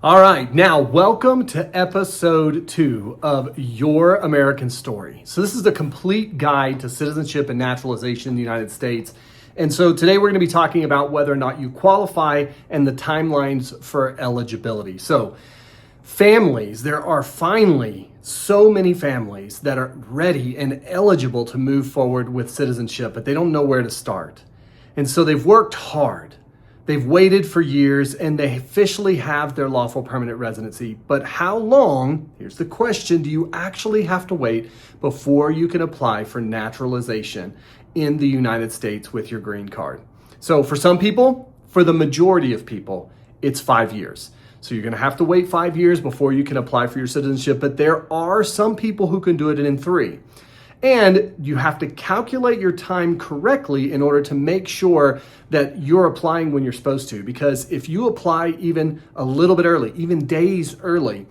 All right, now welcome to episode 2 of Your American Story. So this is a complete guide to citizenship and naturalization in the United States. And so today we're going to be talking about whether or not you qualify and the timelines for eligibility. So families, there are finally so many families that are ready and eligible to move forward with citizenship, but they don't know where to start. And so they've worked hard. They've waited for years and they officially have their lawful permanent residency. But how long, here's the question, do you actually have to wait before you can apply for naturalization in the United States with your green card? So for some people, for the majority of people, it's 5 years. So you're gonna have to wait 5 years before you can apply for your citizenship, but there are some people who can do it in 3. And you have to calculate your time correctly in order to make sure that you're applying when you're supposed to. Because if you apply even a little bit early, even days early,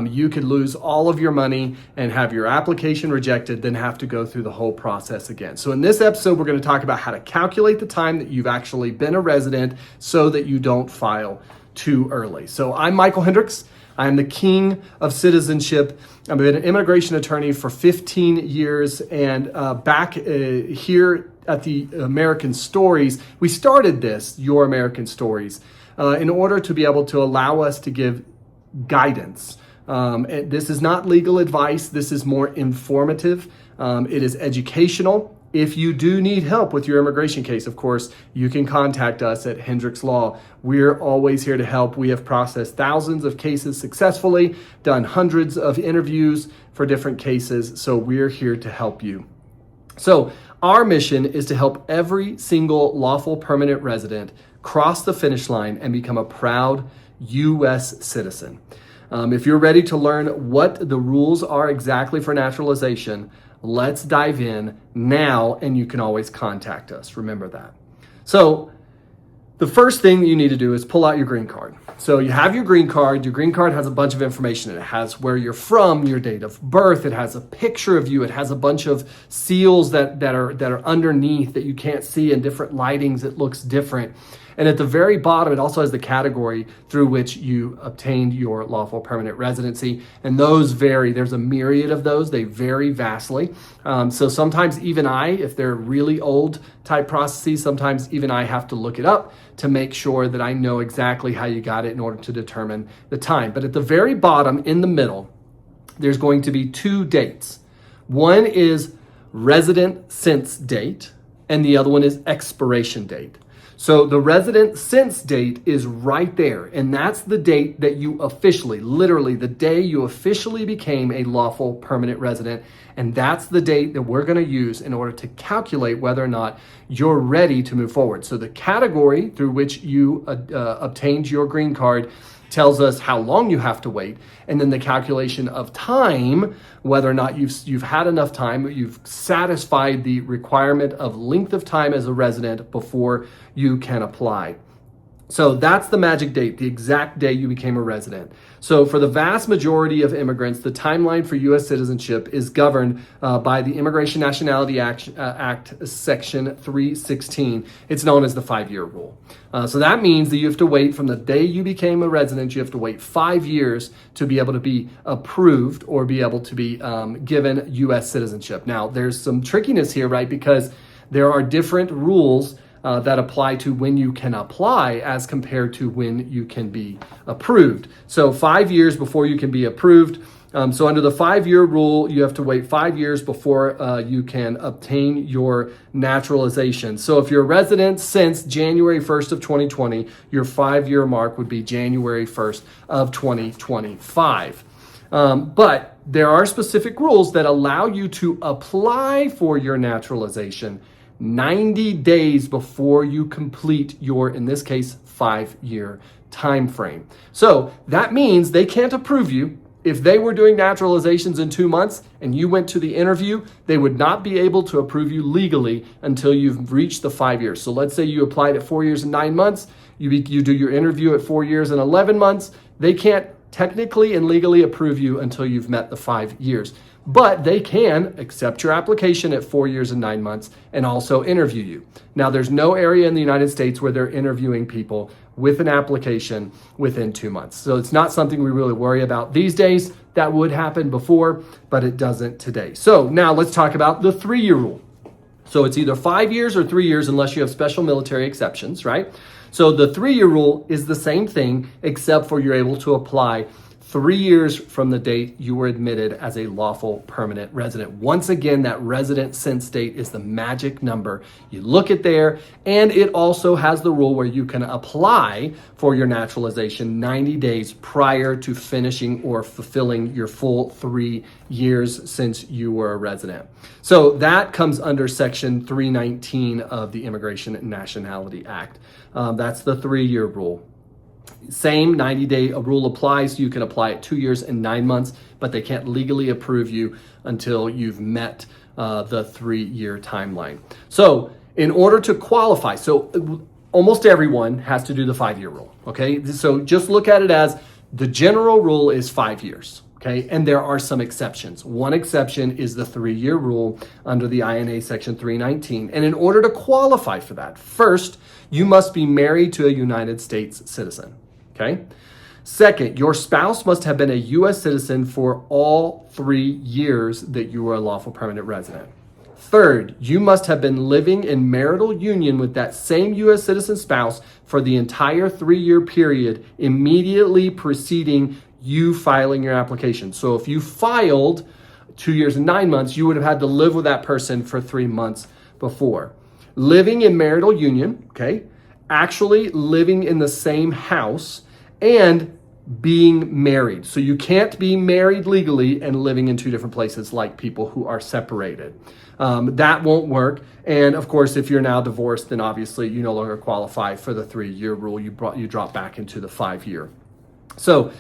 you could lose all of your money and have your application rejected, then have to go through the whole process again. So in this episode, we're going to talk about how to calculate the time that you've actually been a resident so that you don't file too early. So I'm Michael Hendricks. I am the king of citizenship. I've been an immigration attorney for 15 years, and back here at the American Stories, we started this, Your American Stories, in order to be able to allow us to give guidance. This is not legal advice. This is more informative. It is educational. If you do need help with your immigration case, of course, you can contact us at Hendricks Law. We're always here to help. We have processed thousands of cases successfully, done hundreds of interviews for different cases, so we're here to help you. So our mission is to help every single lawful permanent resident cross the finish line and become a proud U.S. citizen. If you're ready to learn what the rules are exactly for naturalization, let's dive in now, and you can always contact us. Remember that. So the first thing that you need to do is pull out your green card. So you have your green card. Your green card has a bunch of information in it. It has where you're from, your date of birth. It has a picture of you. It has a bunch of seals that are underneath that you can't see in different lightings. It looks different. And at the very bottom, it also has the category through which you obtained your lawful permanent residency. And those vary. There's a myriad of those. They vary vastly. So sometimes even if they're really old type processes, sometimes even I have to look it up to make sure that I know exactly how you got it in order to determine the time. But at the very bottom, in the middle, there's going to be 2 dates. One is resident since date, and the other one is expiration date. So the resident since date is right there, and that's the date that you officially, literally the day you officially became a lawful permanent resident, and that's the date that we're going to use in order to calculate whether or not you're ready to move forward. So the category through which you obtained your green card tells us how long you have to wait, and then the calculation of time, whether or not you've had enough time, you've satisfied the requirement of length of time as a resident before you can apply. So that's the magic date, the exact day you became a resident. So for the vast majority of immigrants, the timeline for U.S. citizenship is governed by the Immigration Nationality Act, Section 316. It's known as the 5-year rule. So that means that you have to wait from the day you became a resident, you have to wait 5 years to be able to be approved or be able to be given U.S. citizenship. Now, there's some trickiness here, right? Because there are different rules that apply to when you can apply as compared to when you can be approved. So 5 years before you can be approved. So under the 5-year rule, you have to wait 5 years before you can obtain your naturalization. So if you're a resident since January 1st of 2020, your 5-year mark would be January 1st of 2025. But there are specific rules that allow you to apply for your naturalization 90 days before you complete your, in this case, 5-year time frame. So that means they can't approve you. If they were doing naturalizations in 2 months and you went to the interview, they would not be able to approve you legally until you've reached the 5 years. So let's say you applied at 4 years and 9 months, you do your interview at 4 years and 11 months, they can't technically and legally approve you until you've met the 5 years. but they can accept your application at 4 years and 9 months and also interview you. Now, there's no area in the United States where they're interviewing people with an application within 2 months. So it's not something we really worry about these days. That would happen before, but it doesn't today. So now let's talk about the 3-year rule. So it's either 5 years or 3 years unless you have special military exceptions, right? So the 3-year rule is the same thing, except for you're able to apply 3 years from the date you were admitted as a lawful permanent resident. Once again, that resident since date is the magic number. You look at there, and it also has the rule where you can apply for your naturalization 90 days prior to finishing or fulfilling your full 3 years since you were a resident. So that comes under Section 319 of the Immigration and Nationality Act. That's the 3-year rule. Same 90-day rule applies. You can apply it 2 years and 9 months, but they can't legally approve you until you've met the 3-year timeline. So in order to qualify, so almost everyone has to do the 5-year rule, okay? So just look at it as the general rule is 5 years, okay? And there are some exceptions. One exception is the 3-year rule under the INA Section 319. And in order to qualify for that, first, you must be married to a United States citizen. Okay. Second, your spouse must have been a U.S. citizen for all 3 years that you were a lawful permanent resident. Third, you must have been living in marital union with that same U.S. citizen spouse for the entire 3-year period immediately preceding you filing your application. So if you filed 2 years and 9 months, you would have had to live with that person for 3 months before. Living in marital union, okay, actually living in the same house, and being married. So you can't be married legally and living in 2 different places like people who are separated. That won't work. And of course, if you're now divorced, then obviously you no longer qualify for the 3-year rule. You drop back into the 5-year. So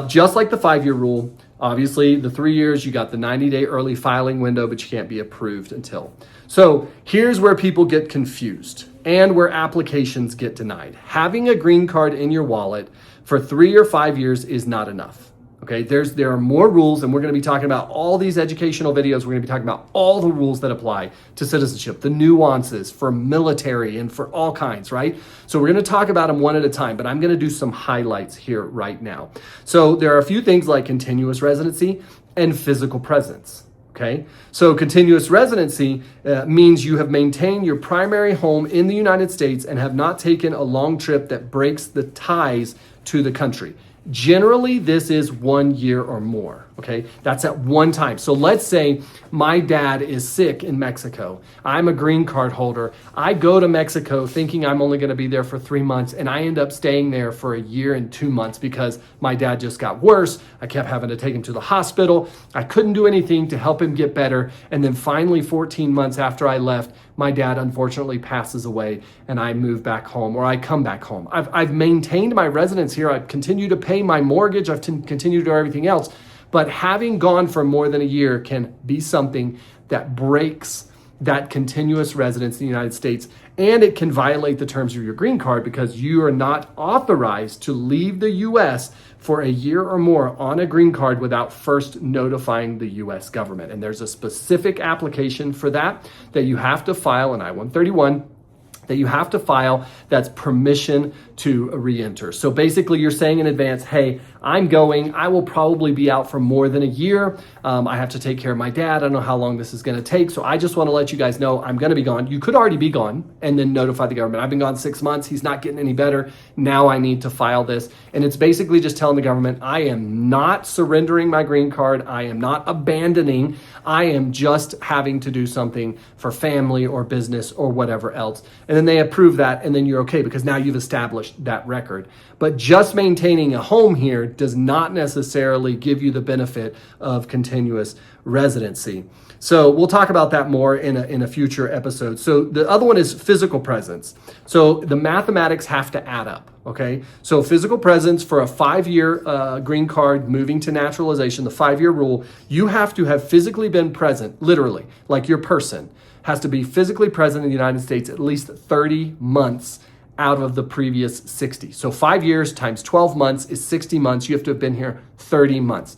just like the 5-year rule, obviously the 3 years, you got the 90-day early filing window, but you can't be approved until. So here's where people get confused and where applications get denied. Having a green card in your wallet for 3 or 5 years is not enough. Okay, there are more rules, and we're going to be talking about all these educational videos. We're going to be talking about all the rules that apply to citizenship, the nuances for military and for all kinds, right? So we're going to talk about them one at a time, but I'm going to do some highlights here right now. So there are a few things like continuous residency and physical presence. Okay, so continuous residency means you have maintained your primary home in the United States and have not taken a long trip that breaks the ties to the country. Generally, this is 1 year or more, okay? That's at one time. So let's say my dad is sick in Mexico. I'm a green card holder. I go to Mexico thinking I'm only going to be there for 3 months, and I end up staying there for 1 year and 2 months because my dad just got worse. I kept having to take him to the hospital. I couldn't do anything to help him get better. And then finally, 14 months after I left, my dad unfortunately passes away and I move back home, or I come back home. I've maintained my residence here. I've continued to pay my mortgage. I've continued to do everything else. But having gone for more than 1 year can be something that breaks that continuous residence in the United States, and it can violate the terms of your green card because you are not authorized to leave the U.S. for 1 year or more on a green card without first notifying the U.S. government. And there's a specific application for that you have to file, an I-131, that you have to file that's permission to re-enter. So basically you're saying in advance, hey, I'm going, I will probably be out for more than 1 year. I have to take care of my dad. I don't know how long this is going to take. So I just want to let you guys know I'm going to be gone. You could already be gone and then notify the government. I've been gone 6 months. He's not getting any better. Now I need to file this. And it's basically just telling the government, I am not surrendering my green card. I am not abandoning. I am just having to do something for family or business or whatever else. And then they approve that, and then you're okay because now you've established that record. But just maintaining a home here does not necessarily give you the benefit of continuous residency. So we'll talk about that more in a future episode. So the other one is physical presence. So the mathematics have to add up, okay? So physical presence for a 5-year green card moving to naturalization, the 5-year rule, you have to have physically been present, literally, like your person has to be physically present in the United States at least 30 months out of the previous 60. So 5 years times 12 months is 60 months. You have to have been here 30 months.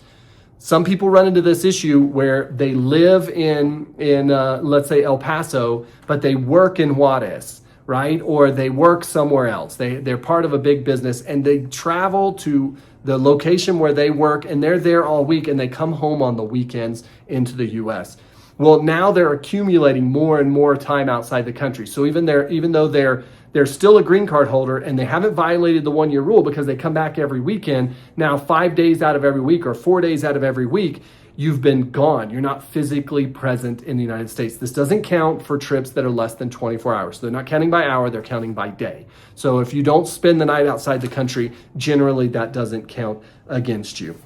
some people run into this issue where they live in let's say El Paso, but they work in Juarez, right? Or they work somewhere else. They're part of a big business and they travel to the location where they work and they're there all week and they come home on the weekends into the US. Well, now they're accumulating more and more time outside the country. So even though they're still a green card holder and they haven't violated the 1-year rule because they come back every weekend, now 5 days out of every week or 4 days out of every week, you've been gone. You're not physically present in the United States. This doesn't count for trips that are less than 24 hours. So they're not counting by hour, they're counting by day. So if you don't spend the night outside the country, generally that doesn't count against you.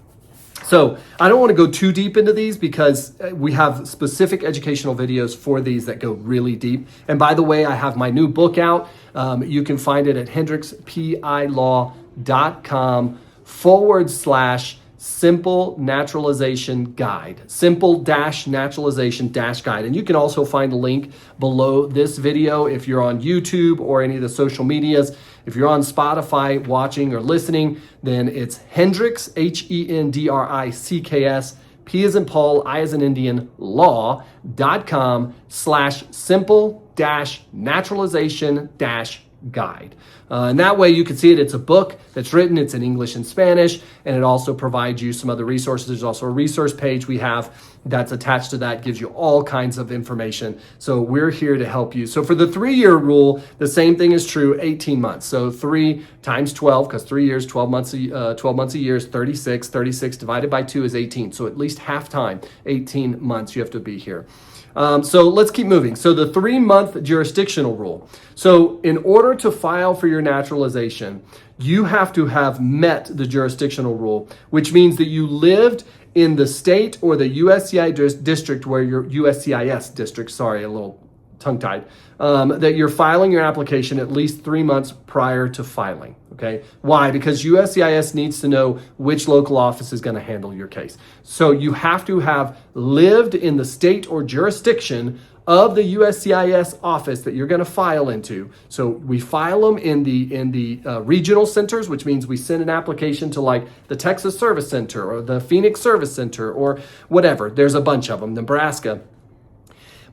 So I don't want to go too deep into these because we have specific educational videos for these that go really deep. And by the way, I have my new book out. You can find it at hendrickspilaw.com/simple naturalization guide, simple-naturalization guide. And you can also find a link below this video if you're on YouTube or any of the social medias. If you're on Spotify watching or listening, then it's Hendricks, HENDRICKS, P as in Paul, I as in Indian, law.com/simple-naturalization-guide. And that way you can see it. It's a book that's written. It's in English and Spanish, and it also provides you some other resources. There's also a resource page we have that's attached to that, gives you all kinds of information. So we're here to help you. So for the 3-year rule, the same thing is true, 18 months. So 3 times 12, because 3 years, 12 months a year is 36. 36 divided by 2 is 18. So at least half time, 18 months you have to be here. So let's keep moving. So the 3-month jurisdictional rule. So in order to file for your naturalization, you have to have met the jurisdictional rule, which means that you lived in the state or the USCIS district where your USCIS district, sorry, a little tongue-tied, that you're filing your application at least 3 months prior to filing. Okay. Why? Because USCIS needs to know which local office is going to handle your case. So you have to have lived in the state or jurisdiction of the USCIS office that you're going to file into. So we file them in the regional centers, which means we send an application to like the Texas Service Center or the Phoenix Service Center or whatever. There's a bunch of them, Nebraska.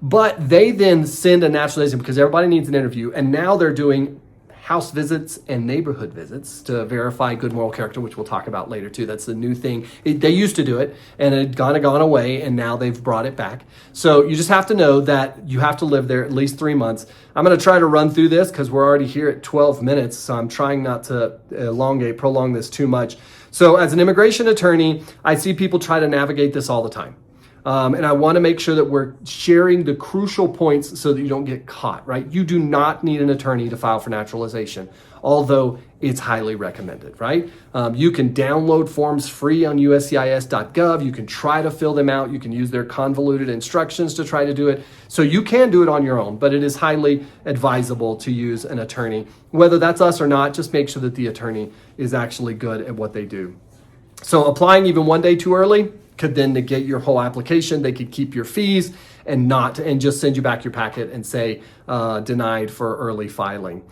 But they then send a naturalization because everybody needs an interview. And now they're doing house visits and neighborhood visits to verify good moral character, which we'll talk about later too. That's the new thing. They used to do it and it had gone away and now they've brought it back. So you just have to know that you have to live there at least 3 months. I'm going to try to run through this because we're already here at 12 minutes. So I'm trying not to prolong this too much. So as an immigration attorney, I see people try to navigate this all the time. And I want to make sure that we're sharing the crucial points so that you don't get caught, right? You do not need an attorney to file for naturalization, although it's highly recommended, right? You can download forms free on uscis.gov. You can try to fill them out. You can use their convoluted instructions to try to do it. So you can do it on your own, but it is highly advisable to use an attorney. Whether that's us or not, just make sure that the attorney is actually good at what they do. So applying even 1 day too early could then negate your whole application. They could keep your fees and just send you back your packet and say denied for early filing.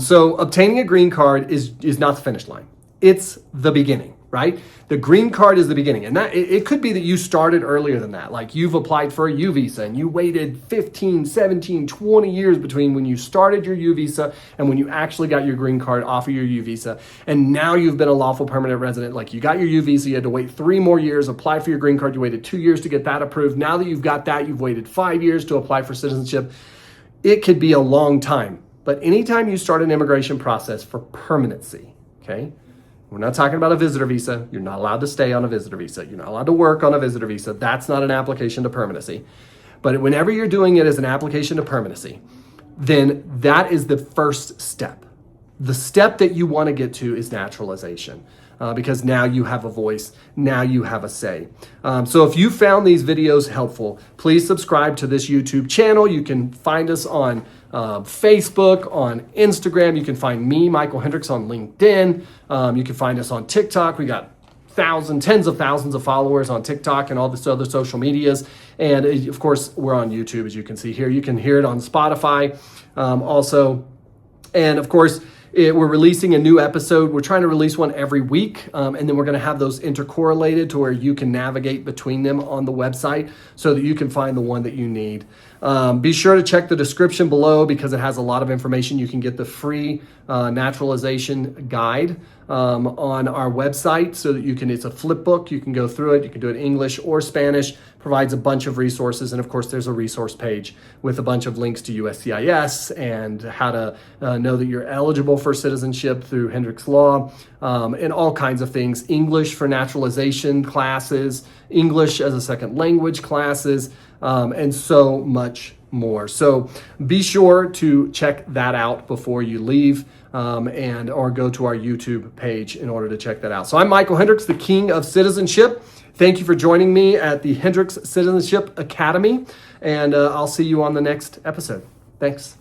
So obtaining a green card is not the finish line. It's the beginning, right? The green card is the beginning. And that it could be that you started earlier than that. Like you've applied for a U visa and you waited 15, 17, 20 years between when you started your U visa and when you actually got your green card off of your U visa. And now you've been a lawful permanent resident. Like you got your U visa, you had to wait 3 more years, apply for your green card. You waited 2 years to get that approved. Now that you've got that, you've waited 5 years to apply for citizenship. It could be a long time. But anytime you start an immigration process for permanency, okay? We're not talking about a visitor visa. You're not allowed to stay on a visitor visa. You're not allowed to work on a visitor visa. That's not an application to permanency. But whenever you're doing it as an application to permanency, then that is the first step. The step that you want to get to is naturalization. Because now you have a voice, now you have a say. So if you found these videos helpful, please subscribe to this YouTube channel. You can find us on Facebook, on Instagram. You can find me, Michael Hendricks, on LinkedIn. You can find us on TikTok. We got tens of thousands of followers on TikTok and all this other social medias. And of course, we're on YouTube, as you can see here. You can hear it on Spotify also. And of course, we're releasing a new episode. We're trying to release one every week, and then we're going to have those intercorrelated to where you can navigate between them on the website so that you can find the one that you need. Be sure to check the description below because it has a lot of information. You can get the free naturalization guide on our website so that it's a flip book. You can go through it. You can do it in English or Spanish. Provides a bunch of resources. And of course, there's a resource page with a bunch of links to USCIS and how to know that you're eligible for citizenship through Hendricks Law, and all kinds of things. English for naturalization classes, English as a second language classes, and so much more. So be sure to check that out before you leave, or go to our YouTube page in order to check that out. So I'm Michael Hendricks, the King of Citizenship. Thank you for joining me at the Hendricks Citizenship Academy, and I'll see you on the next episode. Thanks.